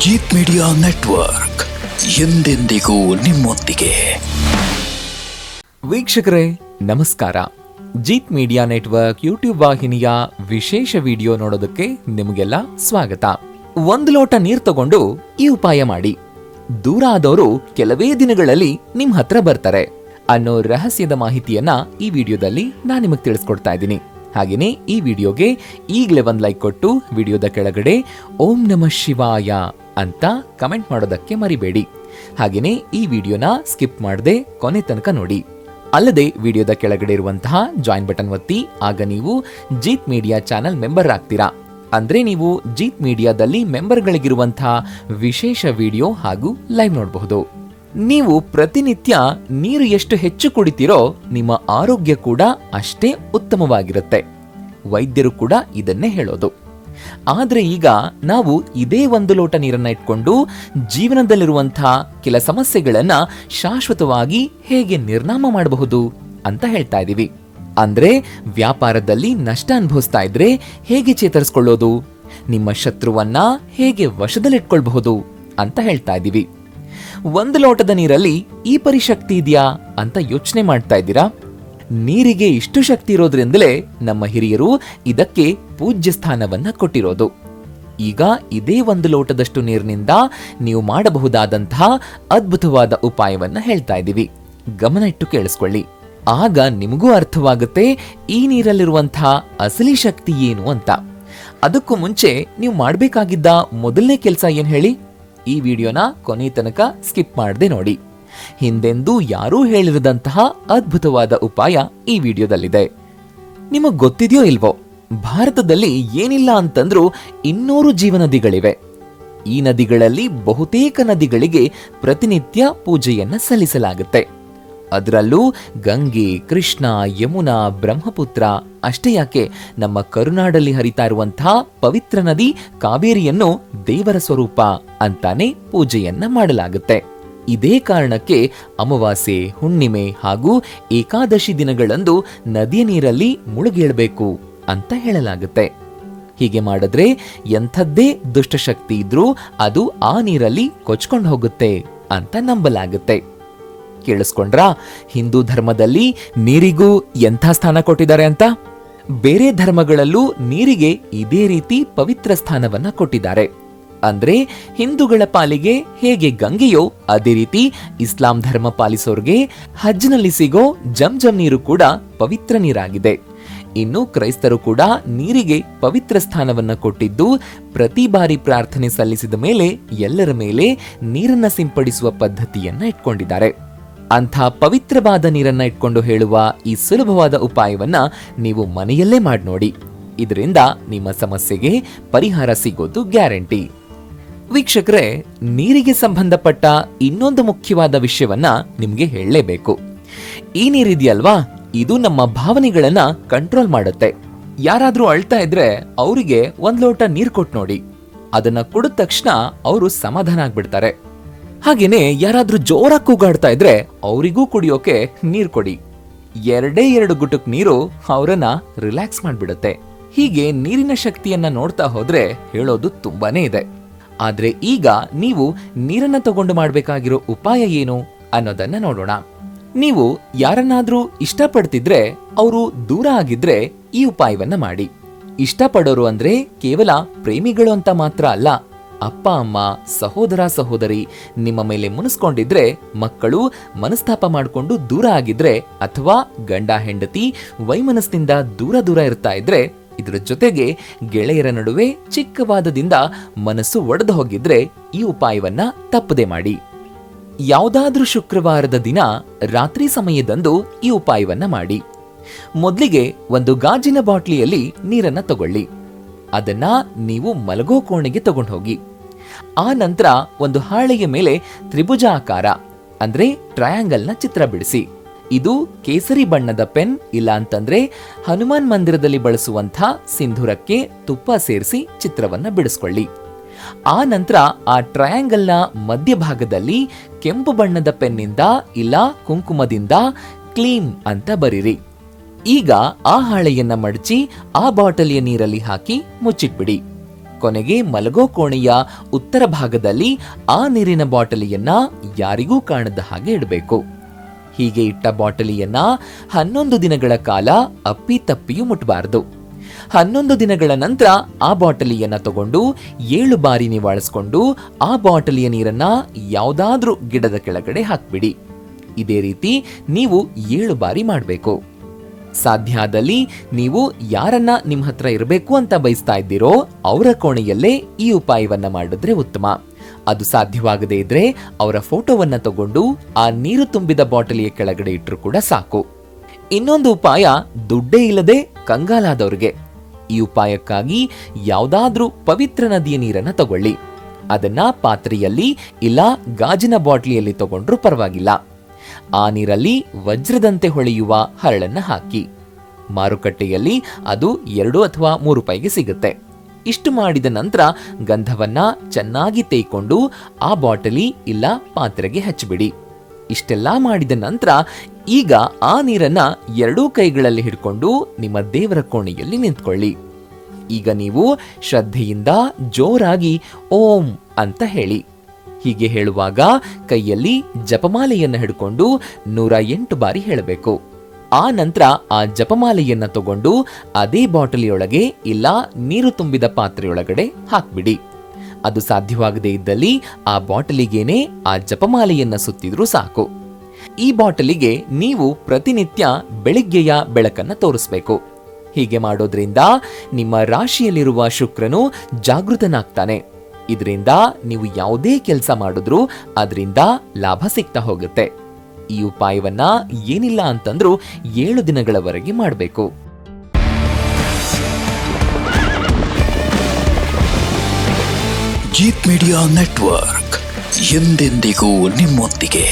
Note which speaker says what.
Speaker 1: Jeet media network ಎಂದೆಂದಿಗೂ ನಿಮ್ಮೊಂದಿಗೆ.
Speaker 2: ವೀಕ್ಷಕರೇ ನಮಸ್ಕಾರ. ಜೀತ್ ಮೀಡಿಯಾ ನೆಟ್ವರ್ಕ್ ಯೂಟ್ಯೂಬ್ ವಾಹಿನಿಯ ವಿಶೇಷ ವಿಡಿಯೋ ನೋಡೋದಕ್ಕೆ ನಿಮಗೆಲ್ಲ ಸ್ವಾಗತ. 1 ಲೋಟ ನೀರು ತಗೊಂಡು ಈ ಉಪಾಯ ಮಾಡಿ. ದೂರ ಆದವರು ಕೆಲವೇ ದಿನಗಳಲ್ಲಿ ನಿಮ್ ಹತ್ರ ಬರ್ತಾರೆ ಅನ್ನೋ ರಹಸ್ಯದ ಮಾಹಿತಿಯನ್ನ ಈ ವಿಡಿಯೋದಲ್ಲಿ ನಾನು ನಿಮಗೆ ತಿಳಿಸ್ಕೊಡ್ತಾ ಇದ್ದೀನಿ. ಹಾಗೇನೆ ಈ ವಿಡಿಯೋಗೆ ಈಗಲೇ 1 ಲೈಕ್ ಕೊಟ್ಟು ವಿಡಿಯೋದ ಕೆಳಗಡೆ ಓಂ ನಮಃ ಶಿವಾಯ ಅಂತ ಕಮೆಂಟ್ ಮಾಡೋದಕ್ಕೆ ಮರಿಬೇಡಿ. ಹಾಗೇನೆ ಈ ವಿಡಿಯೋನ ಸ್ಕಿಪ್ ಮಾಡದೆ ಕೊನೆ ತನಕ ನೋಡಿ. ಅಲ್ಲದೆ ವಿಡಿಯೋದ ಕೆಳಗಡೆ ಇರುವಂತಹ ಜಾಯಿನ್ ಬಟನ್ ಒತ್ತಿ, ಆಗ ನೀವು ಜೀತ್ ಮೀಡಿಯಾ ಚಾನೆಲ್ ಮೆಂಬರ್ ಆಗ್ತೀರಾ. ಅಂದ್ರೆ ನೀವು ಜೀತ್ ಮೀಡಿಯಾದಲ್ಲಿ ಮೆಂಬರ್ಗಳಿಗಿರುವಂತಹ ವಿಶೇಷ ವಿಡಿಯೋ ಹಾಗೂ ಲೈವ್ ನೋಡಬಹುದು. ನೀವು ಪ್ರತಿನಿತ್ಯ ನೀರು ಎಷ್ಟು ಹೆಚ್ಚು ಕುಡಿತೀರೋ ನಿಮ್ಮ ಆರೋಗ್ಯ ಕೂಡ ಅಷ್ಟೇ ಉತ್ತಮವಾಗಿರುತ್ತೆ. ವೈದ್ಯರು ಕೂಡ ಇದನ್ನೇ ಹೇಳೋದು. ಆದ್ರೆ ಈಗ ನಾವು ಇದೇ 1 ಲೋಟ ನೀರನ್ನ ಇಟ್ಕೊಂಡು ಜೀವನದಲ್ಲಿರುವಂತಹ ಕೆಲ ಸಮಸ್ಯೆಗಳನ್ನ ಶಾಶ್ವತವಾಗಿ ಹೇಗೆ ನಿರ್ನಾಮ ಮಾಡಬಹುದು ಅಂತ ಹೇಳ್ತಾ ಇದೀವಿ. ಅಂದ್ರೆ ವ್ಯಾಪಾರದಲ್ಲಿ ನಷ್ಟ ಅನುಭವಿಸ್ತಾ ಇದ್ರೆ ಹೇಗೆ ಚೇತರಿಸಿಕೊಳ್ಳೋದು, ನಿಮ್ಮ ಶತ್ರುವನ್ನ ಹೇಗೆ ವಶದಲ್ಲಿಟ್ಕೊಳ್ಬಹುದು ಅಂತ ಹೇಳ್ತಾ ಇದೀವಿ. 1 ಲೋಟದ ನೀರಲ್ಲಿ ಈ ಪರಿಶಕ್ತಿ ಇದೆಯಾ ಅಂತ ಯೋಚನೆ ಮಾಡ್ತಾ ಇದ್ದೀರಾ? ನೀರಿಗೆ ಇಷ್ಟು ಶಕ್ತಿ ಇರೋದ್ರಿಂದಲೇ ನಮ್ಮ ಹಿರಿಯರು ಇದಕ್ಕೆ ಪೂಜ್ಯ ಸ್ಥಾನವನ್ನ ಕೊಟ್ಟಿರೋದು. ಈಗ ಇದೇ 1 ಲೋಟದಷ್ಟು ನೀರಿನಿಂದ ನೀವು ಮಾಡಬಹುದಾದಂತಹ ಅದ್ಭುತವಾದ ಉಪಾಯವನ್ನ ಹೇಳ್ತಾ ಇದ್ದೀವಿ. ಗಮನ ಇಟ್ಟು ಕೇಳಿಸ್ಕೊಳ್ಳಿ. ಆಗ ನಿಮಗೂ ಅರ್ಥವಾಗುತ್ತೆ ಈ ನೀರಲ್ಲಿರುವಂತಹ ಅಸಲಿ ಶಕ್ತಿ ಏನು ಅಂತ. ಅದಕ್ಕೂ ಮುಂಚೆ ನೀವು ಮಾಡಬೇಕಾಗಿದ್ದ ಮೊದಲನೇ ಕೆಲಸ ಏನ್ ಹೇಳಿ? ಈ ವಿಡಿಯೋನ ಕೊನೆ ತನಕ ಸ್ಕಿಪ್ ಮಾಡದೆ ನೋಡಿ. ಹಿಂದೆಂದೂ ಯಾರೂ ಹೇಳಿರದಂತಹ ಅದ್ಭುತವಾದ ಉಪಾಯ ಈ ವಿಡಿಯೋದಲ್ಲಿದೆ. ನಿಮಗ್ ಗೊತ್ತಿದೆಯೋ ಇಲ್ವೋ, ಭಾರತದಲ್ಲಿ ಏನಿಲ್ಲ ಅಂತಂದ್ರೂ 200 ಜೀವನದಿಗಳಿವೆ. ಈ ನದಿಗಳಲ್ಲಿ ಬಹುತೇಕ ನದಿಗಳಿಗೆ ಪ್ರತಿನಿತ್ಯ ಪೂಜೆಯನ್ನ ಸಲ್ಲಿಸಲಾಗುತ್ತೆ. ಅದರಲ್ಲೂ ಗಂಗೆ, ಕೃಷ್ಣ, ಯಮುನಾ, ಬ್ರಹ್ಮಪುತ್ರ ಅಷ್ಟೇ ಯಾಕೆ, ನಮ್ಮ ಕರುನಾಡಲ್ಲಿ ಹರಿತಾ ಇರುವಂತಹ ಪವಿತ್ರ ನದಿ ಕಾವೇರಿಯನ್ನು ದೇವರ ಸ್ವರೂಪ ಅಂತಾನೆ ಪೂಜೆಯನ್ನ ಮಾಡಲಾಗುತ್ತೆ. ಇದೇ ಕಾರಣಕ್ಕೆ ಅಮಾವಾಸ್ಯೆ, ಹುಣ್ಣಿಮೆ ಹಾಗೂ ಏಕಾದಶಿ ದಿನಗಳಂದು ನದಿಯ ನೀರಲ್ಲಿ ಮುಳುಗೇಳಬೇಕು ಅಂತ ಹೇಳಲಾಗುತ್ತೆ. ಹೀಗೆ ಮಾಡಿದ್ರೆ ಎಂಥದ್ದೇ ದುಷ್ಟಶಕ್ತಿ ಇದ್ರೂ ಅದು ಆ ನೀರಲ್ಲಿ ಕೊಚ್ಕೊಂಡು ಹೋಗುತ್ತೆ ಅಂತ ನಂಬಲಾಗುತ್ತೆ. ಕೇಳಿಸ್ಕೊಂಡ್ರಾ? ಹಿಂದೂ ಧರ್ಮದಲ್ಲಿ ನೀರಿಗೂ ಎಂಥ ಸ್ಥಾನ ಕೊಟ್ಟಿದ್ದಾರೆ ಅಂತ. ಬೇರೆ ಧರ್ಮಗಳಲ್ಲೂ ನೀರಿಗೆ ಇದೇ ರೀತಿ ಪವಿತ್ರ ಸ್ಥಾನವನ್ನ ಕೊಟ್ಟಿದ್ದಾರೆ. ಅಂದ್ರೆ ಹಿಂದೂಗಳ ಪಾಲಿಗೆ ಹೇಗೆ ಗಂಗೆಯೋ ಅದೇ ರೀತಿ ಇಸ್ಲಾಂ ಧರ್ಮ ಪಾಲಿಸೋರ್ಗೆ ಹಜ್ನಲ್ಲಿ ಸಿಗೋ ಜಂಜಂ ನೀರು ಕೂಡ ಪವಿತ್ರ ನೀರಾಗಿದೆ. ಇನ್ನು ಕ್ರೈಸ್ತರು ಕೂಡ ನೀರಿಗೆ ಪವಿತ್ರ ಸ್ಥಾನವನ್ನ ಕೊಟ್ಟಿದ್ದು, ಪ್ರತಿ ಬಾರಿ ಪ್ರಾರ್ಥನೆ ಸಲ್ಲಿಸಿದ ಮೇಲೆ ಎಲ್ಲರ ಮೇಲೆ ನೀರನ್ನ ಸಿಂಪಡಿಸುವ ಪದ್ಧತಿಯನ್ನ ಇಟ್ಕೊಂಡಿದ್ದಾರೆ. ಅಂಥ ಪವಿತ್ರವಾದ ನೀರನ್ನ ಇಟ್ಕೊಂಡು ಹೇಳುವ ಈ ಸುಲಭವಾದ ಉಪಾಯವನ್ನ ನೀವು ಮನೆಯಲ್ಲೇ ಮಾಡಿ ನೋಡಿ. ಇದರಿಂದ ನಿಮ್ಮ ಸಮಸ್ಯೆಗೆ ಪರಿಹಾರ ಸಿಗೋದು ಗ್ಯಾರಂಟಿ. ವೀಕ್ಷಕರೇ, ನೀರಿಗೆ ಸಂಬಂಧಪಟ್ಟ ಇನ್ನೊಂದು ಮುಖ್ಯವಾದ ವಿಷಯವನ್ನ ನಿಮ್ಗೆ ಹೇಳಲೇಬೇಕು. ಈ ನೀರಿದೆಯಲ್ವಾ, ಇದು ನಮ್ಮ ಭಾವನೆಗಳನ್ನ ಕಂಟ್ರೋಲ್ ಮಾಡುತ್ತೆ. ಯಾರಾದ್ರೂ ಅಳ್ತಾ ಇದ್ರೆ ಅವರಿಗೆ 1 ಲೋಟ ನೀರು ಕೊಟ್ಟು ನೋಡಿ. ಅದನ್ನ ಕುಡಿದ ತಕ್ಷಣ ಅವರು ಸಮಾಧಾನ ಆಗ್ಬಿಡ್ತಾರೆ. ಹಾಗೇನೆ ಯಾರಾದ್ರೂ ಜೋರಾಗಿ ಕೂಗಾಡ್ತಾ ಇದ್ರೆ ಅವರಿಗೂ ಕುಡಿಯೋಕೆ ನೀರ್ ಕೊಡಿ. 2 ಗುಟುಕ್ ನೀರು ಅವರನ್ನ ರಿಲ್ಯಾಕ್ಸ್ ಮಾಡ್ಬಿಡುತ್ತೆ. ಹೀಗೆ ನೀರಿನ ಶಕ್ತಿಯನ್ನ ನೋಡ್ತಾ ಹೋದ್ರೆ ಹೇಳೋದು ತುಂಬಾನೇ ಇದೆ. ಆದ್ರೆ ಈಗ ನೀವು ನೀರನ್ನ ತಗೊಂಡು ಮಾಡ್ಬೇಕಾಗಿರೋ ಉಪಾಯ ಏನು ಅನ್ನೋದನ್ನ ನೋಡೋಣ. ನೀವು ಯಾರನ್ನಾದ್ರೂ ಇಷ್ಟಪಡ್ತಿದ್ರೆ ಅವರು ದೂರ ಆಗಿದ್ರೆ ಈ ಉಪಾಯವನ್ನ ಮಾಡಿ. ಇಷ್ಟಪಡೋರು ಅಂದ್ರೆ ಕೇವಲ ಪ್ರೇಮಿಗಳು ಅಂತ ಮಾತ್ರ ಅಲ್ಲ. ಅಪ್ಪ ಅಮ್ಮ, ಸಹೋದರ ಸಹೋದರಿ ನಿಮ್ಮ ಮೇಲೆ ಮುನಿಸ್ಕೊಂಡಿದ್ರೆ, ಮಕ್ಕಳು ಮನಸ್ತಾಪ ಮಾಡಿಕೊಂಡು ದೂರ ಆಗಿದ್ರೆ, ಅಥವಾ ಗಂಡ ಹೆಂಡತಿ ವೈಮನಸ್ಸಿನಿಂದ ದೂರ ಇರ್ತಾ ಇದ್ರೆ, ಇದರ ಜೊತೆಗೆ ಗೆಳೆಯರ ನಡುವೆ ಚಿಕ್ಕ ವಾದದಿಂದ ಮನಸ್ಸು ಒಡೆದು ಹೋಗಿದ್ರೆ ಈ ಉಪಾಯವನ್ನ ತಪ್ಪದೆ ಮಾಡಿ. ಯಾವುದಾದ್ರೂ ಶುಕ್ರವಾರದ ದಿನ ರಾತ್ರಿ ಸಮಯದಂದು ಈ ಉಪಾಯವನ್ನ ಮಾಡಿ. ಮೊದಲಿಗೆ 1 ಗಾಜಿನ ಬಾಟ್ಲಿಯಲ್ಲಿ ನೀರನ್ನ ತಗೊಳ್ಳಿ. ಅದನ್ನ ನೀವು ಮಲಗೋ ಕೋಣೆಗೆ ತಗೊಂಡು ಹೋಗಿ. ಆ ನಂತರ 1 ಹಾಳೆಯ ಮೇಲೆ ತ್ರಿಭುಜಾಕಾರ ಅಂದ್ರೆ ಟ್ರಯಾಂಗಲ್ ನ ಚಿತ್ರ ಬಿಡಿಸಿ. ಇದು ಕೇಸರಿ ಬಣ್ಣದ ಪೆನ್, ಇಲ್ಲ ಅಂತಂದ್ರೆ ಹನುಮಾನ್ ಮಂದಿರದಲ್ಲಿ ಬಳಸುವಂತಹ ಸಿಂಧೂರಕ್ಕೆ ತುಪ್ಪ ಸೇರಿಸಿ ಚಿತ್ರವನ್ನ ಬಿಡಿಸ್ಕೊಳ್ಳಿ. ಆ ನಂತರ ಆ ಟ್ರಯಾಂಗಲ್ ನ ಮಧ್ಯಭಾಗದಲ್ಲಿ ಕೆಂಪು ಬಣ್ಣದ ಪೆನ್ನಿಂದ ಇಲ್ಲ ಕುಂಕುಮದಿಂದ ಕ್ಲೀನ್ ಅಂತ ಬರೀರಿ. ಈಗ ಆ ಹಾಳೆಯನ್ನ ಮಡಚಿ ಆ ಬಾಟಲಿಯ ನೀರಲ್ಲಿ ಹಾಕಿ ಮುಚ್ಚಿಟ್ಬಿಡಿ. ಕೊನೆಗೆ ಮಲಗೋ ಕೋಣೆಯ ಉತ್ತರ ಭಾಗದಲ್ಲಿ ಆ ನೀರಿನ ಬಾಟಲಿಯನ್ನ ಯಾರಿಗೂ ಕಾಣದ ಹಾಗೆ ಇಡಬೇಕು. ಹೀಗೆ ಇಟ್ಟ ಬಾಟಲಿಯನ್ನ 11 ದಿನಗಳ ಕಾಲ ಅಪ್ಪಿತಪ್ಪಿಯೂ ಮುಟ್ಟಬಾರದು. 11 ದಿನಗಳ ನಂತರ ಆ ಬಾಟಲಿಯನ್ನ ತಗೊಂಡು 7 ಬಾರಿ ನಿವಾಳಿಸ್ಕೊಂಡು ಆ ಬಾಟಲಿಯ ನೀರನ್ನ ಯಾವುದಾದ್ರೂ ಗಿಡದ ಕೆಳಗಡೆ ಹಾಕ್ಬಿಡಿ. ಇದೇ ರೀತಿ ನೀವು 7 ಬಾರಿ ಮಾಡಬೇಕು. ಸಾಧ್ಯ ಆದಲ್ಲಿ ನೀವು ಯಾರನ್ನ ನಿಮ್ಮ ಹತ್ರ ಇರಬೇಕು ಅಂತ ಬಯಸ್ತಾ ಇದ್ದೀರೋ ಅವರ ಕೋಣೆಯಲ್ಲೇ ಈ ಉಪಾಯವನ್ನ ಮಾಡಿದ್ರೆ ಉತ್ತಮ. ಅದು ಸಾಧ್ಯವಾಗದೇ ಇದ್ರೆ ಅವರ ಫೋಟೋವನ್ನ ತಗೊಂಡು ಆ ನೀರು ತುಂಬಿದ ಬಾಟಲಿಯ ಕೆಳಗಡೆ ಇಟ್ಟರು ಕೂಡ ಸಾಕು. ಇನ್ನೊಂದು ಉಪಾಯ ದುಡ್ಡೇ ಇಲ್ಲದೆ ಕಂಗಾಲಾದವ್ರಿಗೆ. ಈ ಉಪಾಯಕ್ಕಾಗಿ ಯಾವುದಾದ್ರೂ ಪವಿತ್ರ ನದಿಯ ನೀರನ್ನ ತಗೊಳ್ಳಿ. ಅದನ್ನ ಪಾತ್ರೆಯಲ್ಲಿ ಇಲ್ಲ ಗಾಜಿನ ಬಾಟ್ಲಿಯಲ್ಲಿ ತಗೊಂಡ್ರೂ ಪರವಾಗಿಲ್ಲ. ಆ ನೀರಲ್ಲಿ ವಜ್ರದಂತೆ ಹೊಳೆಯುವ ಹರಳನ್ನ ಹಾಕಿ. ಮಾರುಕಟ್ಟೆಯಲ್ಲಿ ಅದು 2 ಅಥವಾ 3 ರೂಪಾಯಿಗೆ ಸಿಗುತ್ತೆ. ಇಷ್ಟು ಮಾಡಿದ ನಂತರ ಗಂಧವನ್ನ ಚೆನ್ನಾಗಿ ತೇಯ್ಕೊಂಡು ಆ ಬಾಟಲಿ ಇಲ್ಲ ಪಾತ್ರೆಗೆ ಹಚ್ಚಿಬಿಡಿ. ಇಷ್ಟೆಲ್ಲ ಮಾಡಿದ ನಂತರ ಈಗ ಆ ನೀರನ್ನ 2 ಕೈಗಳಲ್ಲಿ ಹಿಡ್ಕೊಂಡು ನಿಮ್ಮ ದೇವರ ಕೋಣೆಯಲ್ಲಿ ನಿಂತ್ಕೊಳ್ಳಿ. ಈಗ ನೀವು ಶ್ರದ್ಧೆಯಿಂದ ಜೋರಾಗಿ ಓಂ ಅಂತ ಹೇಳಿ. ಹೀಗೆ ಹೇಳುವಾಗ ಕೈಯಲ್ಲಿ ಜಪಮಾಲೆಯನ್ನ ಹಿಡ್ಕೊಂಡು 108 ಬಾರಿ ಹೇಳಬೇಕು. ಆ ನಂತರ ಆ ಜಪಮಾಲೆಯನ್ನ ತಗೊಂಡು ಅದೇ ಬಾಟಲಿಯೊಳಗೆ ಇಲ್ಲ ನೀರು ತುಂಬಿದ ಪಾತ್ರೆಯೊಳಗಡೆ ಹಾಕ್ಬಿಡಿ. ಅದು ಸಾಧ್ಯವಾಗದೇ ಇದ್ದಲ್ಲಿ ಆ ಬಾಟಲಿಗೇನೆ ಆ ಜಪಮಾಲೆಯನ್ನ ಸುತ್ತಿದ್ರೂ ಸಾಕು. ಈ ಬಾಟಲಿಗೆ ನೀವು ಪ್ರತಿನಿತ್ಯ ಬೆಳಿಗ್ಗೆಯ ಬೆಳಕನ್ನ ತೋರಿಸ್ಬೇಕು. ಹೀಗೆ ಮಾಡೋದ್ರಿಂದ ನಿಮ್ಮ ರಾಶಿಯಲ್ಲಿರುವ ಶುಕ್ರನು ಜಾಗೃತನಾಗ್ತಾನೆ. ಇದರಿಂದ ನೀವು ಯಾವುದೇ ಕೆಲಸ ಮಾಡಿದ್ರೂ ಅದರಿಂದ ಲಾಭ ಸಿಗ್ತಾ ಹೋಗುತ್ತೆ. ಈ ಉಪಾಯವನ್ನ ಏನಿಲ್ಲ ಅಂತಂದ್ರೂ 7 ದಿನಗಳವರೆಗೆ ಮಾಡಬೇಕು.
Speaker 1: ಜೀತ್ ಮೀಡಿಯಾ ನೆಟ್ವರ್ಕ್ ಎಂದೆಂದಿಗೂ ನಿಮ್ಮೊಂದಿಗೆ.